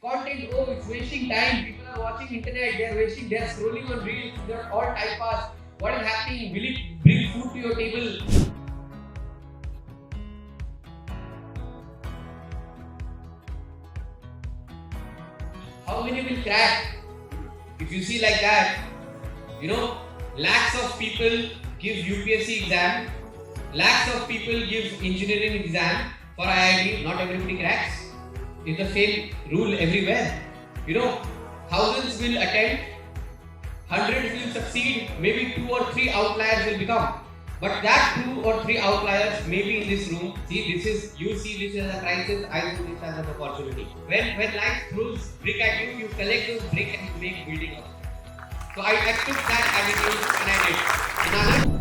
Content, oh, it's wasting time. People are watching internet, they're scrolling on reels, they're all time pass. What is happening? Will it bring food to your table? How many will crack? If you see like that, lakhs of people give UPSC exam, lakhs of people give engineering exam for IIT, not everybody cracks. It's the same rule everywhere. Thousands will attempt, hundreds will succeed, maybe 2 or 3 outliers will become. But that 2 or 3 outliers may be in this room. You see this as a crisis, I see this as an opportunity. When life throws brick at you, you collect those bricks and you make building up. So I took that attitude and I did.